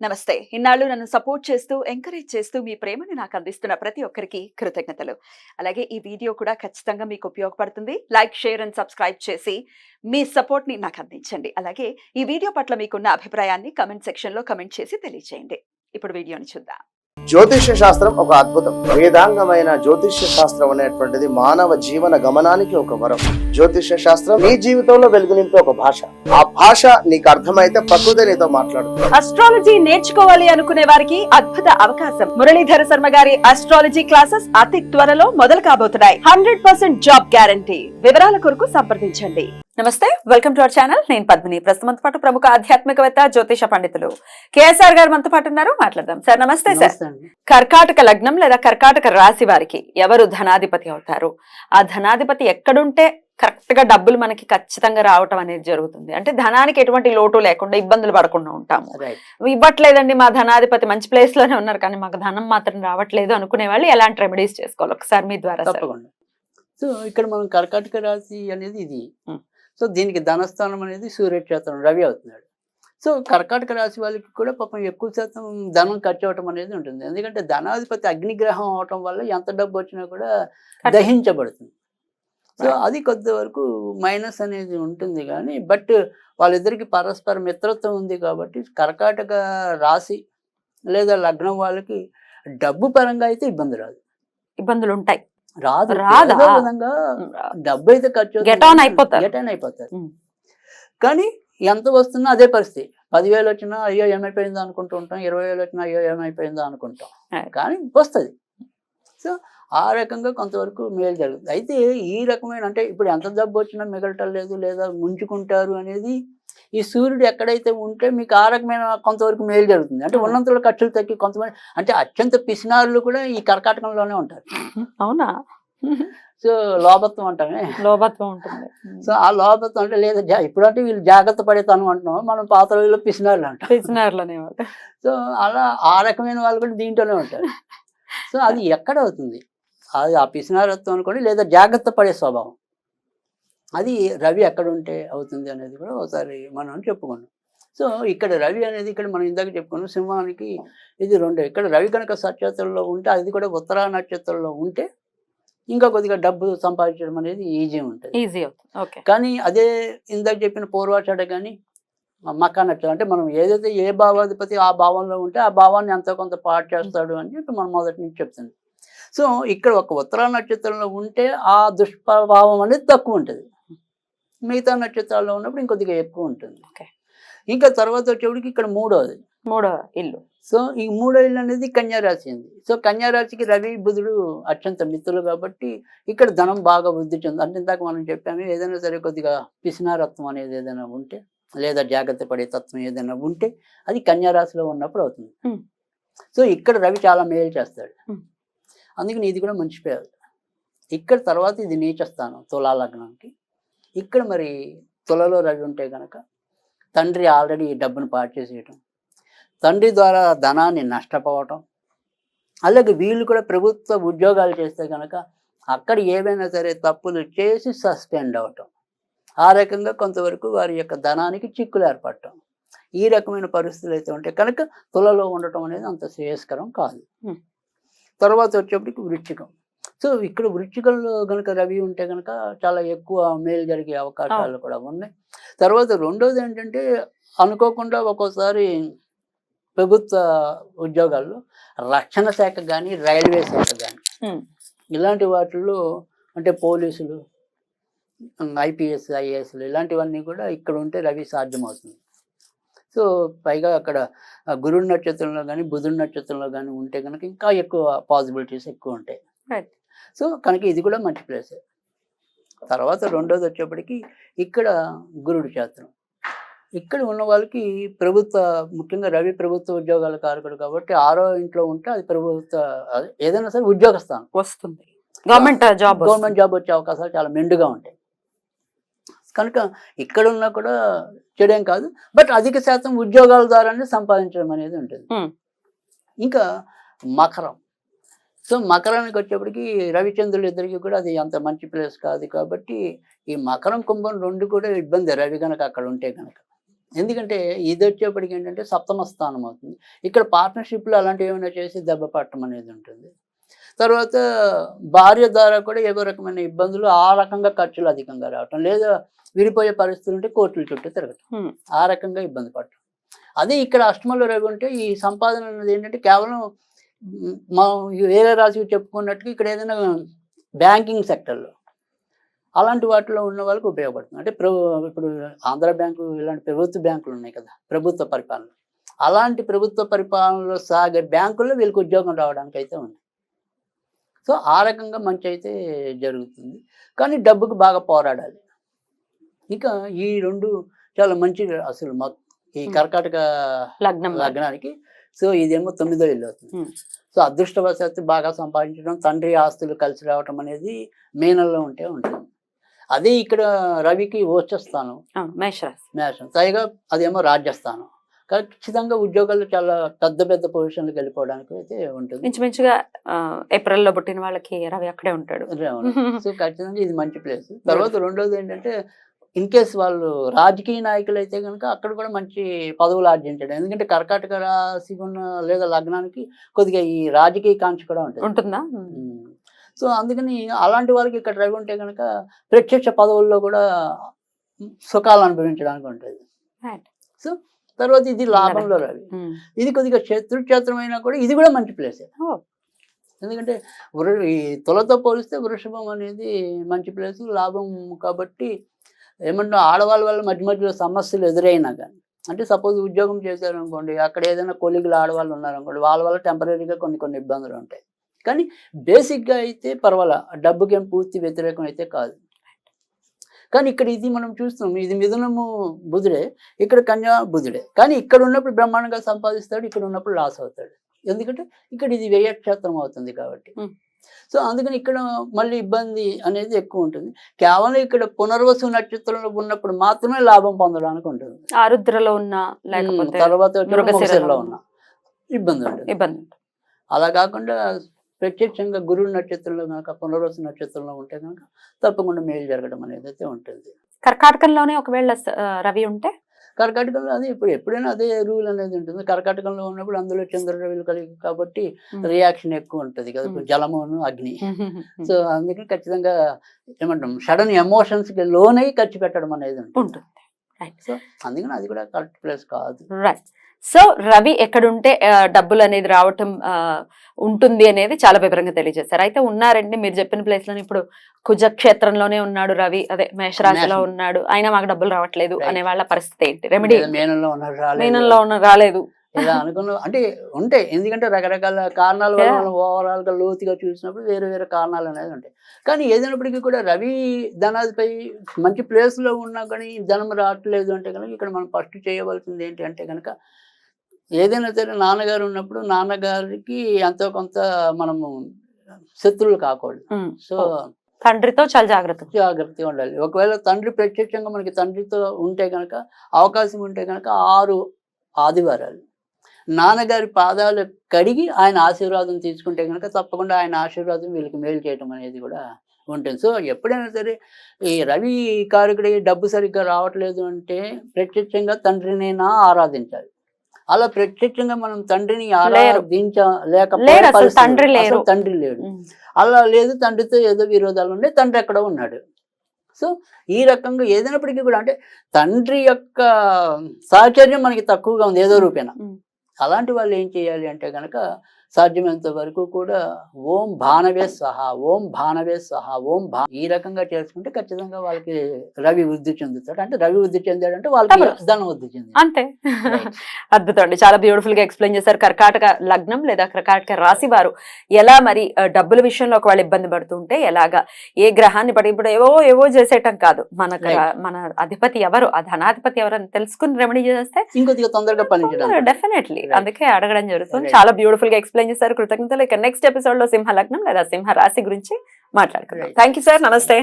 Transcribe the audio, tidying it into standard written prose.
నమస్తే. ఇన్నాళ్ళు నన్ను సపోర్ట్ చేస్తూ, ఎంకరేజ్ చేస్తూ మీ ప్రేమని నాకు అందిస్తున్న ప్రతి ఒక్కరికి కృతజ్ఞతలు. అలాగే ఈ వీడియో కూడా ఖచ్చితంగా మీకు ఉపయోగపడుతుంది. లైక్, షేర్ అండ్ సబ్స్క్రైబ్ చేసి మీ సపోర్ట్‌ని నాకు అందించండి. అలాగే ఈ వీడియో పట్ల మీకున్న అభిప్రాయాన్ని కామెంట్ సెక్షన్‌లో కామెంట్ చేసి తెలియజేయండి. ఇప్పుడు వీడియోని చూద్దాం. జ్యోతిష్య శాస్త్రం ఒక అద్భుతం. వేదాంగమైన జ్యోతిష్య శాస్త్రం అనేటువంటిది మానవ జీవన గమనానికి ఒక వరం. జ్యోతిష్య శాస్త్రం నీ జీవితంలో వెలుగునింపే ఒక భాష. ఆ భాష నీకు అర్థమైతే ప్రకృతి నీతో మాట్లాడుతుంది. అస్ట్రాలజీ నేర్చుకోవాలి అనుకునే వారికి అద్భుత అవకాశం. మురళీధర శర్మ గారి అస్ట్రాలజీ క్లాసెస్ అతి త్వరలో మొదలు కాబోతున్నాయి. 100% జాబ్ గ్యారంటీ. వివరాల కొరకు సంప్రదించండి. నమస్తే, వెల్కమ్ టు అవర్ ఛానల్. నేను పద్మిని. ప్రస్తుతం పాటు ప్రముఖ ఆధ్యాత్మికవేత్త, జ్యోతిష పండితులు కేఎస్ఆర్ గారు మనతో పాటు ఉన్నారు. మాట్లాడదాం. సార్ నమస్తే. సార్, కర్కాటక లగ్నం లేదా కర్కాటక రాశి వారికి ఎవరు ధనాధిపతి అవుతారు? ఆ ధనాధిపతి ఎక్కడుంటే కరెక్ట్ గా డబ్బులు మనకి ఖచ్చితంగా రావటం అనేది జరుగుతుంది? అంటే ధనానికి ఎటువంటి లోటు లేకుండా ఇబ్బందులు పడకుండా ఉంటాము. ఇవ్వట్లేదండి మా ధనాధిపతి మంచి ప్లేస్ లోనే ఉన్నారు కానీ మాకు ధనం మాత్రం రావట్లేదు అనుకునే వాళ్ళు ఎలాంటి రెమెడీస్ చేసుకోవాలి ఒకసారి మీ ద్వారా? తప్పకుండా. సో ఇక్కడ మనం కర్కాటక రాశి అనేది ఇది. సో దీనికి ధనస్థానం అనేది సూర్యక్షేత్రం, రవి అవుతున్నాడు. సో కర్కాటక రాశి వాళ్ళకి కూడా పాపం ఎక్కువ శాతం ధనం ఖర్చు అవటం అనేది ఉంటుంది. ఎందుకంటే ధనాధిపతి అగ్నిగ్రహం అవటం వల్ల ఎంత డబ్బు వచ్చినా కూడా దహించబడుతుంది. సో అది కొద్ది వరకు మైనస్ అనేది ఉంటుంది. కానీ బట్ వాళ్ళిద్దరికి పరస్పర మిత్రత్వం ఉంది కాబట్టి కర్కాటక రాశి లేదా లగ్నం వాళ్ళకి డబ్బు పరంగా అయితే ఇబ్బంది రాదు. ఇబ్బందులు ఉంటాయి రాదు. విధంగా డబ్బు అయితే ఖర్చు గెట్ ఆన్ అయిపోతారు. కానీ ఎంత వస్తున్నా అదే పరిస్థితి. 10,000 వచ్చినా అయ్యో ఏమైపోయిందో అనుకుంటూ ఉంటాం, 20,000 వచ్చినా అయ్యో ఏమైపోయిందో అనుకుంటాం, కానీ వస్తుంది. సో ఆ రకంగా కొంతవరకు మేలు జరుగుతుంది. అయితే ఈ రకమైన అంటే ఇప్పుడు ఎంత డబ్బు వచ్చినా మిగలటం లేదు లేదా ముంచుకుంటారు అనేది ఈ సూర్యుడు ఎక్కడైతే ఉంటే మీకు ఆ రకమైన కొంతవరకు మేలు జరుగుతుంది. అంటే ఉన్నంతలో ఖర్చులు తగ్గి కొంతమంది అంటే అత్యంత పిసినారులు కూడా ఈ కర్కాటకంలోనే ఉంటారు. అవునా? సో లోభత్వం అంటామే, లోభత్వం ఉంటుంది. సో ఆ లోభత్వం అంటే లేదా ఇప్పుడంటే వీళ్ళు జాగ్రత్త పడేతాను అంటున్నాం, మనం పాత రోజుల్లో పిసినారులు అంటాం. పిసినారులనే. సో అలా ఆ రకమైన వాళ్ళు కూడా దీంట్లోనే ఉంటారు. సో అది ఎక్కడ అవుతుంది? అది ఆ పిసినారత్వం అనుకోండి, లేదా జాగ్రత్త పడే స్వభావం. అది రవి ఎక్కడ ఉంటే అవుతుంది అనేది కూడా ఒకసారి మనం చెప్పుకున్నాం. సో ఇక్కడ రవి అనేది ఇక్కడ మనం ఇందాక చెప్పుకున్నాం, సింహానికి ఇది రెండో. ఇక్కడ రవి కనుక నక్షత్రంలో ఉంటే, అది కూడా ఉత్తరా నక్షత్రంలో ఉంటే ఇంకా కొద్దిగా డబ్బు సంపాదించడం అనేది ఈజీ ఉంటుంది. ఈజీ అవుతుంది. కానీ అదే ఇందాక చెప్పిన పూర్వాషాఢ కానీ మకా నక్షత్రం అంటే మనం ఏదైతే ఏ భావాధిపతి ఆ భావంలో ఉంటే ఆ భావాన్ని ఎంతో కొంత పాటు చేస్తాడు అని చెప్పి మనం మొదటి నుంచి చెప్తుంది. సో ఇక్కడ ఒక ఉత్తరా నక్షత్రంలో ఉంటే ఆ దుష్ప్రభావం అనేది తక్కువ ఉంటుంది. మిగతా నక్షత్రాల్లో ఉన్నప్పుడు ఇంకొద్దిగా ఎక్కువ ఉంటుంది. ఇంకా తర్వాత వచ్చేప్పటికి ఇక్కడ మూడో ఇల్లు. సో ఈ మూడో ఇల్లు అనేది కన్యారాశి ఉంది. సో కన్యారాశికి రవి బుధుడు అత్యంత మిత్రులు కాబట్టి ఇక్కడ ధనం బాగా వృద్ధి చెంది. అంటే ఇందాక మనం చెప్పాము, ఏదైనా సరే కొద్దిగా పిసినారత్వం అనేది ఏదైనా ఉంటే లేదా జాగ్రత్త పడే తత్వం ఏదైనా ఉంటే అది కన్యారాశిలో ఉన్నప్పుడు అవుతుంది. సో ఇక్కడ రవి చాలా మేలు చేస్తాడు. అందుకని ఇది కూడా మంచి పేరు. ఇక్కడ తర్వాత ఇది నీచ స్థానం తులా లగ్నానికి. ఇక్కడ మరి తులలో రవి ఉంటే కనుక తండ్రి ఆల్రెడీ డబ్బును పాటు చేసేయటం, తండ్రి ద్వారా ధనాన్ని నష్టపోవటం, అలాగే వీళ్ళు కూడా ప్రభుత్వ ఉద్యోగాలు చేస్తే కనుక అక్కడ ఏవైనా సరే తప్పులు చేసి సస్పెండ్ అవటం, ఆ రకంగా కొంతవరకు వారి యొక్క ధనానికి చిక్కులు ఏర్పడటం, ఈ రకమైన పరిస్థితులు అయితే ఉంటే కనుక తులలో ఉండటం అనేది అంత శ్రేయస్కరం కాదు. తర్వాత వచ్చేప్పటికి వృశ్చికం. సో ఇక్కడ వృశ్చికంలో కనుక రవి ఉంటే కనుక చాలా ఎక్కువ మేలు జరిగే అవకాశాలు కూడా ఉన్నాయి. తర్వాత రెండోది ఏంటంటే అనుకోకుండా ఒక్కోసారి ప్రభుత్వ ఉద్యోగాల్లో రక్షణ శాఖ కానీ రైల్వే శాఖ కానీ ఇలాంటి వాటిల్లో అంటే పోలీసులు, ఐపీఎస్, ఐఏఎస్లు ఇలాంటివన్నీ కూడా ఇక్కడ ఉంటే రవి సాధ్యమవుతుంది. సో పైగా అక్కడ గురుడి నక్షత్రంలో కానీ బుధుడి నక్షత్రంలో కానీ ఉంటే కనుక ఇంకా ఎక్కువ పాసిబిలిటీస్ ఎక్కువ ఉంటాయి. సో కనుక ఇది కూడా మంచి ప్లేసే. తర్వాత రెండోది వచ్చేప్పటికి ఇక్కడ గురుడు క్షేత్రం. ఇక్కడ ఉన్న వాళ్ళకి ముఖ్యంగా రవి ప్రభుత్వ ఉద్యోగాల కారకుడు కాబట్టి 6వ ఇంట్లో ఉంటే అది ప్రభుత్వ ఏదైనా సరే ఉద్యోగ స్థానం వస్తుంది. గవర్నమెంట్ జాబ్ వచ్చే అవకాశాలు చాలా మెండుగా ఉంటాయి. కనుక ఇక్కడ ఉన్నా కూడా చెడేం కాదు, బట్ అధిక శాతం ఉద్యోగాల ద్వారానే సంపాదించడం అనేది ఉంటుంది. ఇంకా మకరం. సో మకరానికి వచ్చేప్పటికి రవిచంద్రులు ఇద్దరికి కూడా అది అంత మంచి ప్లేస్ కాదు కాబట్టి ఈ మకరం కుంభం రెండు కూడా ఇబ్బంది రవి కనుక అక్కడ ఉంటే కనుక. ఎందుకంటే ఇది వచ్చేప్పటికి ఏంటంటే సప్తమ స్థానం అవుతుంది. ఇక్కడ పార్ట్నర్షిప్లో అలాంటివి ఏమైనా చేసి దెబ్బ పట్టడం అనేది ఉంటుంది. తర్వాత భార్య ద్వారా కూడా ఏదో రకమైన ఇబ్బందులు, ఆ రకంగా ఖర్చులు అధికంగా రావటం, లేదా విడిపోయే పరిస్థితులు ఉంటే కోర్టుల చుట్టూ తిరగటం, ఆ రకంగా ఇబ్బంది పడటం. అదే ఇక్కడ అష్టమంలో రవి ఉంటే ఈ సంపాదన అనేది ఏంటంటే కేవలం మనం వేరే రాశికి చెప్పుకున్నట్టుగా ఇక్కడ ఏదైనా బ్యాంకింగ్ సెక్టర్లో అలాంటి వాటిలో ఉన్న వాళ్ళకి ఉపయోగపడుతుంది. అంటే ఇప్పుడు ఆంధ్ర బ్యాంకు ఇలాంటి ప్రభుత్వ బ్యాంకులు ఉన్నాయి కదా, ప్రభుత్వ పరిపాలన, అలాంటి ప్రభుత్వ పరిపాలనలో సాగే బ్యాంకుల్లో వీళ్ళకి ఉద్యోగం రావడానికి అయితే ఉంది. సో ఆ రకంగా మంచి అయితే జరుగుతుంది. కానీ డబ్బుకు బాగా పోరాడాలి. ఇంకా ఈ రెండు చాలా మంచి అసలు ఈ కర్కాటక లగ్నానికి. సో ఇదేమో 9వ ఇల్లు అవుతుంది. సో అదృష్టవశాత్తు బాగా సంపాదించడం, తండ్రి ఆస్తులు కలిసి రావటం అనేది మీనంలో ఉంటే ఉంటుంది. అదే ఇక్కడ రవికి ఓచస్థానం మేషం, పైగా అదేమో రాజ్యస్థానం. ఖచ్చితంగా ఉద్యోగాలు చాలా పెద్ద పెద్ద పొజిషన్లకు వెళ్ళిపోవడానికి అయితే ఉంటుంది. మంచిగా ఏప్రిల్లో పుట్టిన వాళ్ళకి రవి అక్కడే ఉంటాడు. సో ఖచ్చితంగా ఇది మంచి ప్లేస్. తర్వాత రెండోది ఏంటంటే ఇన్ కేస్ వాళ్ళు రాజకీయ నాయకులు అయితే కనుక అక్కడ కూడా మంచి పదవులు ఆర్జించడం. ఎందుకంటే కర్కాటక రాశి ఉన్న లేదా లగ్నానికి కొద్దిగా ఈ రాజకీయ కాంక్ష కూడా ఉంటుందా. సో అందుకని అలాంటి వాళ్ళకి ఇక్కడ రవి ఉంటే కనుక ప్రత్యక్ష పదవుల్లో కూడా సుఖాలు అనుభవించడానికి ఉంటుంది. సో తర్వాత ఇది లాభంలో రవి. ఇది కొద్దిగా శత్రుక్షేత్రమైనా కూడా ఇది కూడా మంచి ప్లేసే. ఎందుకంటే ఈ తులతో పోలిస్తే వృషభం అనేది మంచి ప్లేస్, లాభం. కాబట్టి ఏమన్నా ఆడవాళ్ళ వల్ల మధ్య మధ్యలో సమస్యలు ఎదురైనా కానీ, అంటే సపోజ్ ఉద్యోగం చేశారనుకోండి, అక్కడ ఏదైనా కొలీగులు ఆడవాళ్ళు ఉన్నారనుకోండి, వాళ్ళ వల్ల టెంపరీగా కొన్ని ఇబ్బందులు ఉంటాయి. కానీ బేసిక్గా అయితే పర్వాలా, డబ్బుకి ఏం పూర్తి వ్యతిరేకం అయితే కాదు. కానీ ఇక్కడ ఇది మనం చూస్తాం, ఇది మిథునము బుధుడే, ఇక్కడ కన్యా బుధుడే. కానీ ఇక్కడ ఉన్నప్పుడు బ్రహ్మాండంగా సంపాదిస్తాడు, ఇక్కడ ఉన్నప్పుడు లాస్ అవుతాడు. ఎందుకంటే ఇక్కడ ఇది వ్యయక్షేత్రం అవుతుంది కాబట్టి. సో అందుకని ఇక్కడ మళ్ళీ ఇబ్బంది అనేది ఎక్కువ ఉంటుంది. కేవలం ఇక్కడ పునర్వసు నక్షత్రంలో ఉన్నప్పుడు మాత్రమే లాభం పొందడానికి ఉంటుంది. ఆరుద్రలో ఉన్న తర్వాత మృగశిరలో ఉన్న ఇబ్బంది ఉంటుంది. అలా కాకుండా ప్రత్యక్షంగా గురువు నక్షత్రంలో కనుక పునర్వసు నక్షత్రంలో ఉంటే కనుక తప్పకుండా మేలు జరగడం అనేది అయితే ఉంటుంది. కర్కాటకంలోనే ఒకవేళ రవి ఉంటే, కర్కాటకంలో అది ఎప్పుడైనా అదే రూల్ అనేది ఉంటుంది. కర్కాటకంలో ఉన్నప్పుడు అందులో చంద్ర రవిలు కలిగి కాబట్టి రియాక్షన్ ఎక్కువ ఉంటుంది కదా, జలమును అగ్ని. సో అందుకని ఖచ్చితంగా ఏమంటాం, సడన్ ఎమోషన్స్ కి లోనై ఖర్చు పెట్టడం అనేది ఉంటుంది. సో అందుకని అది కూడా కరెక్ట్ ప్లేస్ కాదు. సో రవి ఎక్కడుంటే డబ్బులు అనేది రావటం ఉంటుంది అనేది చాలా వివరంగా తెలియజేశారు. అయితే ఉన్నారండి మీరు చెప్పిన ప్లేస్ లో, ఇప్పుడు కుజక్షేత్రంలోనే ఉన్నాడు రవి, అదే మేషరాశిలో ఉన్నాడు, అయినా మాకు డబ్బులు రావట్లేదు అనే వాళ్ళ పరిస్థితి ఏంటి? రెమెడీ మీనంలో రాలేదు ఇలా అనుకున్న అంటే ఉంటాయి. ఎందుకంటే రకరకాల కారణాల వల్ల మనం ఓవరాల్ గా లోతుగా చూసినప్పుడు వేరే వేరే కారణాలు అనేది ఉంటాయి. కానీ ఏదైనప్పటికీ కూడా రవి ధనాధిపై మంచి ప్లేస్ లో ఉన్నా కానీ ధనం రావట్లేదు అంటే కనుక ఇక్కడ మనం ఫస్ట్ చేయవలసింది ఏంటి అంటే కనుక, ఏదైనా సరే నాన్నగారు ఉన్నప్పుడు నాన్నగారికి ఎంతో కొంత మనము శత్రువులు కాకూడదు. సో తండ్రితో చాలా జాగ్రత్తగా ఉండాలి. ఒకవేళ తండ్రి ప్రత్యక్షంగా మనకి తండ్రితో ఉంటే కనుక, అవకాశం ఉంటే కనుక 6 ఆదివారాలు నాన్నగారి పాదాలు కడిగి ఆయన ఆశీర్వాదం తీసుకుంటే కనుక తప్పకుండా ఆయన ఆశీర్వాదం వీళ్ళకి మేలు చేయటం అనేది కూడా ఉంటుంది. సో ఎప్పుడైనా సరే ఈ రవి కారకుడి డబ్బు సరిగ్గా రావట్లేదు అంటే ప్రత్యక్షంగా తండ్రినైనా ఆరాధించాలి. అలా ప్రత్యక్షంగా మనం తండ్రిని ఆరాధించలేకపోతే తండ్రి లేడు. అలా లేదు, తండ్రితో ఏదో విరోధాలు ఉండే, తండ్రి ఎక్కడో ఉన్నాడు. సో ఈ రకంగా ఏదైనప్పటికీ కూడా అంటే తండ్రి యొక్క సాహచర్యం మనకి తక్కువగా ఉంది ఏదో రూపేణ. అలాంటి వాళ్ళు ఏం చేయాలి అంటే కనుక సాధ్యమైనంత వరకు కూడా ఓం భానవే స్వహ, ఓం భానవే స్వహ, ఈ రకంగా చేసుకుంటే ఖచ్చితంగా వాళ్ళకి రవి వృద్ధి చెందుతాడు. అంటే రవి వృద్ధి చెందాడంటే వాళ్ళకి ధనం వృద్ధి చెంది అంతే. అద్భుతం అండి, చాలా బ్యూటిఫుల్ గా ఎక్స్ప్లెయిన్ చేశారు. కర్కాటక లగ్నం లేదా కర్కాటక రాశి వారు ఎలా మరి డబ్బుల విషయంలో ఒకవేళ ఇబ్బంది పడుతుంటే ఎలాగా, ఏ గ్రహాన్ని బట్టి ఇప్పుడు ఏవో చేసేయటం కాదు, మన అధిపతి ఎవరు, ఆ ధనాధిపతి ఎవరు అని తెలుసుకుని రెమెడీ చేస్తే ఇంకొద్దిగా తొందరగా పనిచేయడం. డెఫినెట్లీ అందుకే అడగడం జరుగుతుంది. చాలా బ్యూటిఫుల్ గా ఎక్స్ప్లెయిన్ చేశారు. కృతజ్ఞతలు. ఇక నెక్స్ట్ ఎపిసోడ్ లో సింహ లగ్నం లేదా సింహ రాశి గురించి మాట్లాడుకుందాం. థ్యాంక్ యూ సార్, నమస్తే.